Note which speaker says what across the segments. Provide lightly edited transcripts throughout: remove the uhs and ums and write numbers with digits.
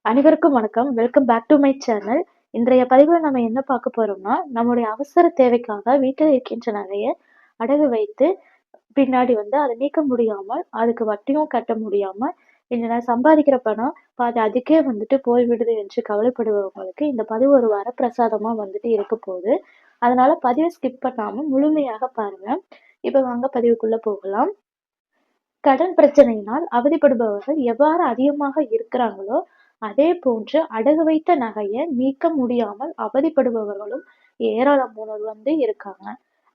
Speaker 1: அனைவருக்கும் வணக்கம். Welcome back to my channel. இன்றைய பதிவுல நம்ம என்ன பார்க்க போறோம்னா, நம்முடைய அவசர தேவைக்காக வீட்டில் இருக்கின்ற நகைய அடகு வைத்து, பின்னாடி அத மீட்க முடியாமல், அதுக்கு வட்டியும் கட்ட முடியாம, இல்லைனா சம்பாதிக்கிற பணம் பாதி அதுக்கே போய்விடுது என்று கவலைப்படுபவங்களுக்கு இந்த பதிவு ஒரு வரப்பிரசாதமா இருக்க போகுது. அதனால பதிவ ஸ்கிப் பண்ணாம முழுமையாக பாருங்க. இப்ப வாங்க பதிவுக்குள்ள போகலாம். கடன் பிரச்சனையினால் அவதிப்படுபவர்கள் எவ்வாறு அதிகமாக இருக்கிறாங்களோ, அதே போன்று அடகு வைத்த நகைய மீட்க முடியாமல் அவதிப்படுபவர்களும் ஏராளமானோர் இருக்காங்க.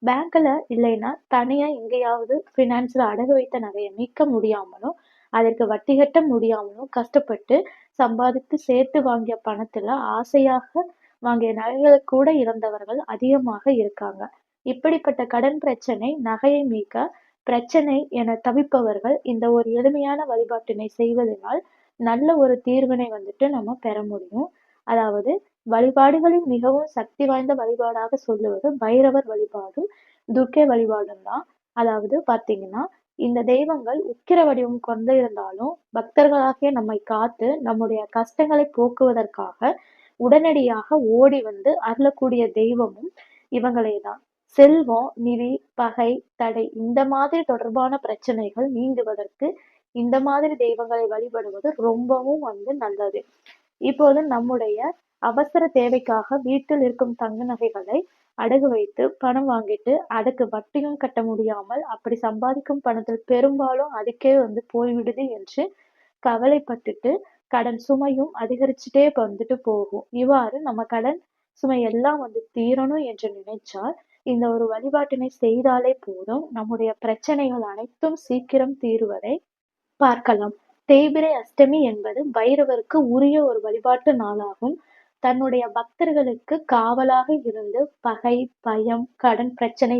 Speaker 1: பேங்க்ல இல்லைன்னா தனியா எங்கேயாவது ஃபினான்ஸ்ல அடகு வைத்த நகைய மீட்க முடியாமலும், அதற்கு வட்டி கட்ட முடியாமலும் கஷ்டப்பட்டு சம்பாதித்து சேர்த்து வாங்கிய பணத்துல ஆசையாக வாங்கிய நகைகளை கூட இழந்தவர்கள் அதிகமாக இருக்காங்க. இப்படிப்பட்ட கடன் பிரச்சனை, நகையை மீட்க பிரச்சனை என தவிப்பவர்கள் இந்த ஒரு எளிமையான வழிபாட்டினை செய்வதனால் நல்ல ஒரு தீர்வினை நம்ம பெற முடியும். அதாவது வழிபாடுகளில் மிகவும் சக்தி வாய்ந்த வழிபாடாக சொல்லுவது பைரவர் வழிபாடும், துர்க்கை வழிபாடும் தான். அதாவது பார்த்தீங்கன்னா, இந்த தெய்வங்கள் உக்கிர வடிவம் கொண்டு இருந்தாலும் பக்தர்களாகிய நம்மை காத்து நம்முடைய கஷ்டங்களை போக்குவதற்காக உடனடியாக ஓடி அருளக்கூடிய தெய்வமும் இவங்களே தான். செல்வம், நிதி, பகை, தடை இந்த மாதிரி தொடர்பான பிரச்சனைகள் நீங்குவதற்கு இந்த மாதிரி தெய்வங்களை வழிபடுவது ரொம்பவும் நல்லது. இப்போது நம்முடைய அவசர தேவைக்காக வீட்டில் இருக்கும் தங்க நகைகளை அடகு வைத்து பணம் வாங்கிட்டு அதுக்கு வட்டியும் கட்ட முடியாமல் அப்படி சம்பாதிக்கும் பணத்தில் பெரும்பாலும் அதுக்கே போய்விடுது என்று கவலைப்பட்டுட்டு கடன் சுமையும் அதிகரிச்சுட்டே போகும். இவ்வாறு நம்ம கடன் சுமை எல்லாம் தீரணும் என்று நினைச்சால் இந்த ஒரு வழிபாட்டினை செய்தாலே போதும். நம்முடைய பிரச்சனைகள் அனைத்தும் சீக்கிரம் தீருவதை பார்க்கலாம். தேய்பிறை அஷ்டமி என்பது பைரவருக்கு உரிய ஒரு வழிபாட்டு நாளாகும். தன்னுடைய பக்தர்களுக்கு காவலாக இருந்து பகை, பயம், கடன் பிரச்சனை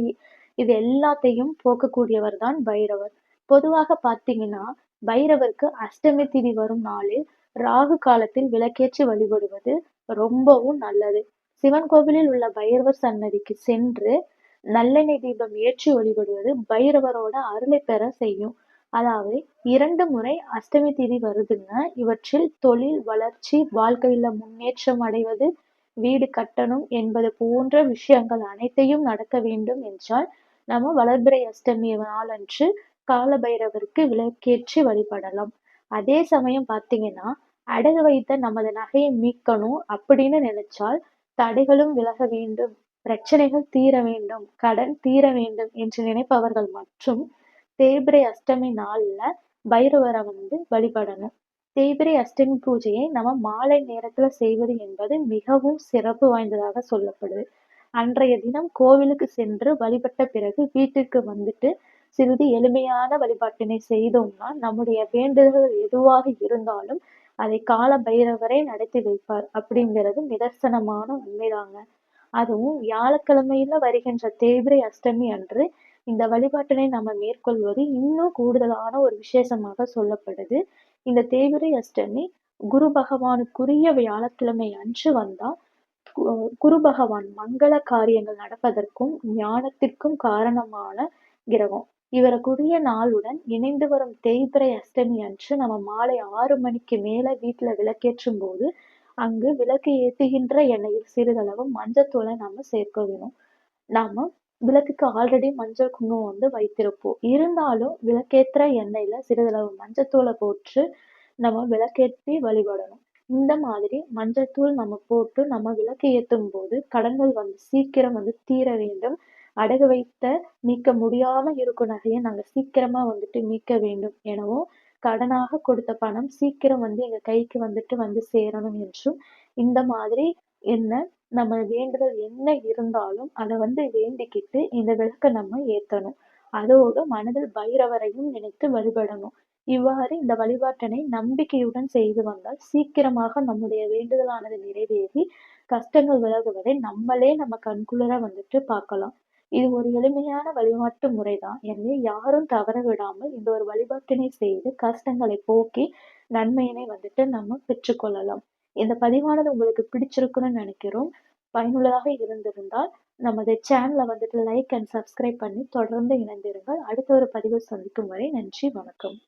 Speaker 1: இது எல்லாத்தையும் போக்கக்கூடியவர் தான் பைரவர். பொதுவாக பார்த்தீங்கன்னா, பைரவருக்கு அஷ்டமி திதி வரும் நாளில் ராகு காலத்தில் விளக்கேற்றி வழிபடுவது ரொம்பவும் நல்லது. சிவன் கோவிலில் உள்ள பைரவர் சன்னதிக்கு சென்று நல்லெண்ணெய் தீபம் ஏற்றி வழிபடுவது பைரவரோட அருளை பெற செய்யும். அதாவது 2 முறை அஷ்டமி திதி வருதுங்க. இவற்றில் தொழில் வளர்ச்சி, வாழ்க்கையில முன்னேற்றம் அடைவது, வீடு கட்டணும் என்பது போன்ற விஷயங்கள் அனைத்தையும் நடக்க வேண்டும் என்றால் நம்ம வளர்பிறை அஷ்டமி நாளன்று கால பைரவருக்கு விளக்கேற்றி வழிபடலாம். அதே சமயம் பார்த்தீங்கன்னா, அடகு வைத்த நமது நகையை மீட்கணும் அப்படின்னு நினைச்சால் தடைகளும் விலக வேண்டும், பிரச்சனைகள் தீர வேண்டும், கடன் தீர வேண்டும் என்று நினைப்பவர்கள் மற்றும் தேய்பிறை அஷ்டமி நாள்ல பைரவரை வழிபடணும். தேய்பிறை அஷ்டமி பூஜையை நம்ம மாலை நேரத்துல செய்வது என்பது மிகவும் சிறப்பு வாய்ந்ததாக சொல்லப்படுது. அன்றைய தினம் கோவிலுக்கு சென்று வழிபட்ட பிறகு வீட்டிற்கு சிறிது எளிமையான வழிபாட்டினை செய்தோம்னா நம்முடைய வேண்டுதல்கள் எதுவாக இருந்தாலும் அதை கால பைரவரே நடத்தி வைப்பார் அப்படிங்கிறது நிதர்சனமான உண்மைதாங்க. அதுவும் வியாழக்கிழமையில வருகின்ற தேய்பிறை அஷ்டமி அன்று இந்த வழிபாட்டினை நம்ம மேற்கொள்வது இன்னும் கூடுதலான ஒரு விசேஷமாக சொல்லப்படுது. இந்த தேய்பிறை அஷ்டமி குரு பகவானுக்குரிய வியாழக்கிழமை அன்று வந்தா குரு பகவான் மங்கள காரியங்கள் நடப்பதற்கும் ஞானத்திற்கும் காரணமான கிரகம். இவருக்குரிய நாளுடன் இணைந்து வரும் தேய்பிறை அஷ்டமி அன்று நம்ம மாலை 6 மணிக்கு மேல வீட்டுல விளக்கேற்றும் போது அங்கு விளக்கு ஏத்துகின்ற எண்ணெயில் சிறிதளவு மஞ்சத்தூளை நாம சேர்க்க வேணும். நாம விளக்குக்கு ஆல்ரெடி மஞ்சள் குங்குமம் வைத்திருப்போம். இருந்தாலும் விளக்கேத்துற எண்ணெயில சிறிதளவு மஞ்சத்தூளை போட்டு நம்ம விளக்கேற்றி வழிபடணும். இந்த மாதிரி மஞ்சள் தூள் நம்ம போட்டு நம்ம விளக்கு ஏற்றும் போது கடன்கள் சீக்கிரம் தீர வேண்டும். அடகு வைத்த மீட்க முடியாம இருக்கும் நகையை நாங்க சீக்கிரமா மீட்க வேண்டும் எனவும், கடனாக கொடுத்த பணம் சீக்கிரம் எங்க கைக்கு சேரணும் என்றும், இந்த மாதிரி என்ன நம்ம வேண்டுதல் என்ன இருந்தாலும் அதை வேண்டிக்கிட்டு இந்த விளக்க நம்ம ஏத்தணும். அதோடு மனதில் பைரவரையும் நினைத்து வழிபடணும். இவ்வாறு இந்த வழிபாட்டினை நம்பிக்கையுடன் செய்து வந்தால் சீக்கிரமாக நம்முடைய வேண்டுதலானது நிறைவேறி கஷ்டங்கள் விலகுவதை நம்மளே நம்ம கண்குளிர பார்க்கலாம். இது ஒரு எளிமையான வழிபாட்டு முறைதான். எனவே யாரும் தவற விடாமல் இந்த ஒரு வழிபாட்டினை செய்து கஷ்டங்களை போக்கி நன்மையினை நம்ம பெற்றுக்கொள்ளலாம். இந்த பதிவானது உங்களுக்கு பிடிச்சிருக்குன்னு நினைக்கிறோம். பயனுள்ளதாக இருந்திருந்தால் நமது சேனலை லைக் அண்ட் சப்ஸ்கிரைப் பண்ணி தொடர்ந்து இணைந்திருங்கள். அடுத்த ஒரு பதிவில் சந்திக்கும் வரை நன்றி, வணக்கம்.